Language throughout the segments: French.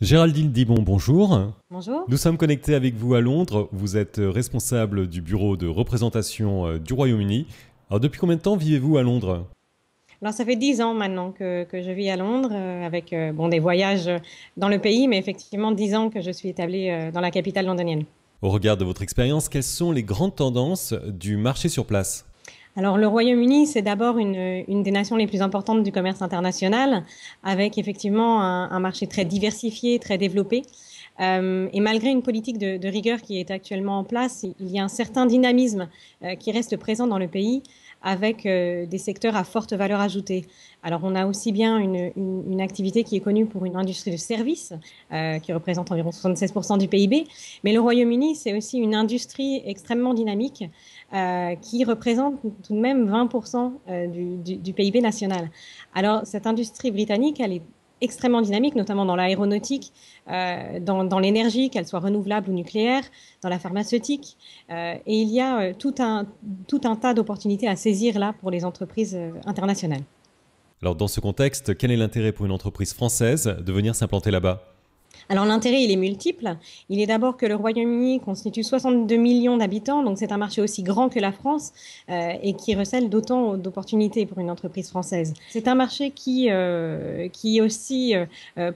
Géraldine Dibon, bonjour. Bonjour. Nous sommes connectés avec vous à Londres. Vous êtes responsable du bureau de représentation du Royaume-Uni. Alors, depuis combien de temps vivez-vous à Londres ? Alors, ça fait 10 ans maintenant que je vis à Londres, avec des voyages dans le pays, mais effectivement 10 ans que je suis établie dans la capitale londonienne. Au regard de votre expérience, quelles sont les grandes tendances du marché sur place ? Alors, le Royaume-Uni, c'est d'abord une des nations les plus importantes du commerce international, avec effectivement un marché très diversifié, très développé. Et malgré une politique de rigueur qui est actuellement en place, il y a un certain dynamisme qui reste présent dans le pays, avec des secteurs à forte valeur ajoutée. Alors, on a aussi bien une activité qui est connue pour une industrie de services, qui représente environ 76% du PIB, mais le Royaume-Uni, c'est aussi une industrie extrêmement dynamique, qui représente tout de même 20% du PIB national. Alors, cette industrie britannique, elle est extrêmement dynamique, notamment dans l'aéronautique, dans l'énergie, qu'elle soit renouvelable ou nucléaire, dans la pharmaceutique. Et il y a tout un tas d'opportunités à saisir là pour les entreprises internationales. Alors, dans ce contexte, quel est l'intérêt pour une entreprise française de venir s'implanter là-bas ? Alors l'intérêt, il est multiple. Il est d'abord que le Royaume-Uni constitue 62 millions d'habitants, donc c'est un marché aussi grand que la France et qui recèle d'autant d'opportunités pour une entreprise française. C'est un marché qui aussi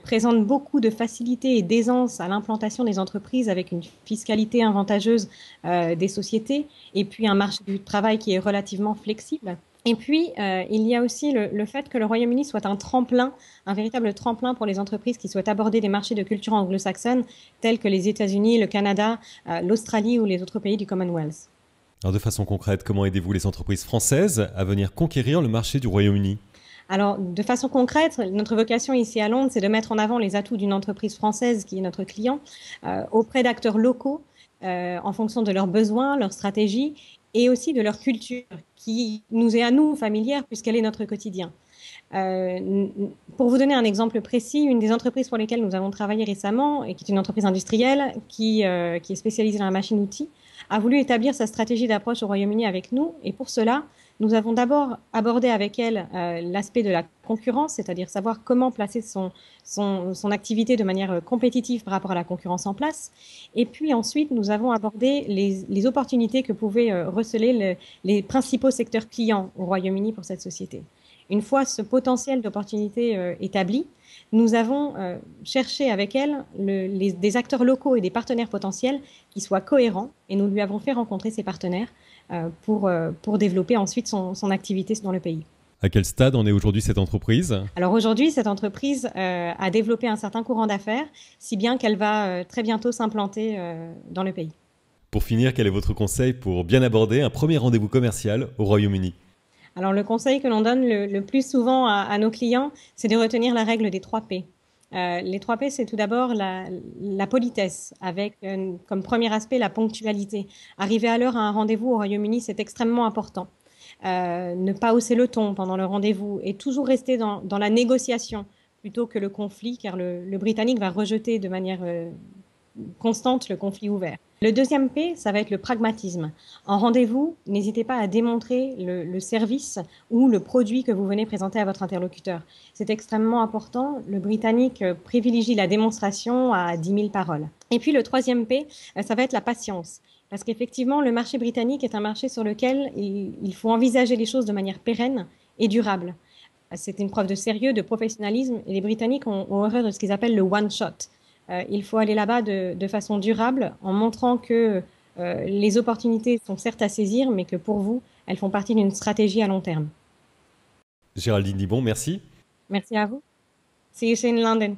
présente beaucoup de facilité et d'aisance à l'implantation des entreprises, avec une fiscalité avantageuse des sociétés, et puis un marché du travail qui est relativement flexible. Et puis, il y a aussi le fait que le Royaume-Uni soit un véritable tremplin pour les entreprises qui souhaitent aborder des marchés de culture anglo-saxonne tels que les États-Unis, le Canada, l'Australie ou les autres pays du Commonwealth. Alors, de façon concrète, comment aidez-vous les entreprises françaises à venir conquérir le marché du Royaume-Uni ? Alors, de façon concrète, notre vocation ici à Londres, c'est de mettre en avant les atouts d'une entreprise française qui est notre client auprès d'acteurs locaux en fonction de leurs besoins, leurs stratégies et aussi de leur culture qui nous est à nous familière puisqu'elle est notre quotidien. Pour vous donner un exemple précis, une des entreprises pour lesquelles nous avons travaillé récemment, et qui est une entreprise industrielle qui est spécialisée dans la machine-outil, a voulu établir sa stratégie d'approche au Royaume-Uni avec nous. Et pour cela, nous avons d'abord abordé avec elle l'aspect de la concurrence, c'est-à-dire savoir comment placer son activité de manière compétitive par rapport à la concurrence en place. Et puis ensuite, nous avons abordé les opportunités que pouvaient receler les principaux secteurs clients au Royaume-Uni pour cette société. Une fois ce potentiel d'opportunité établi, nous avons cherché avec elle des acteurs locaux et des partenaires potentiels qui soient cohérents, et nous lui avons fait rencontrer ces partenaires pour développer ensuite son activité dans le pays. À quel stade en est aujourd'hui cette entreprise ? Alors aujourd'hui, cette entreprise a développé un certain courant d'affaires, si bien qu'elle va très bientôt s'implanter dans le pays. Pour finir, quel est votre conseil pour bien aborder un premier rendez-vous commercial au Royaume-Uni ? Alors, le conseil que l'on donne le plus souvent à nos clients, c'est de retenir la règle des 3 P. Les 3 P, c'est tout d'abord la politesse, avec comme premier aspect la ponctualité. Arriver à l'heure à un rendez-vous au Royaume-Uni, c'est extrêmement important. Ne pas hausser le ton pendant le rendez-vous et toujours rester dans la négociation plutôt que le conflit, car le Britannique va rejeter de manière constante le conflit ouvert. Le deuxième P, ça va être le pragmatisme. En rendez-vous, n'hésitez pas à démontrer le service ou le produit que vous venez présenter à votre interlocuteur. C'est extrêmement important. Le Britannique privilégie la démonstration à 10 000 paroles. Et puis le troisième P, ça va être la patience. Parce qu'effectivement, le marché britannique est un marché sur lequel il faut envisager les choses de manière pérenne et durable. C'est une preuve de sérieux, de professionnalisme, et les Britanniques ont horreur de ce qu'ils appellent le one-shot. Il faut aller là-bas de façon durable, en montrant que les opportunités sont certes à saisir, mais que pour vous, elles font partie d'une stratégie à long terme. Géraldine Dibon, merci. Merci à vous. See you soon in London.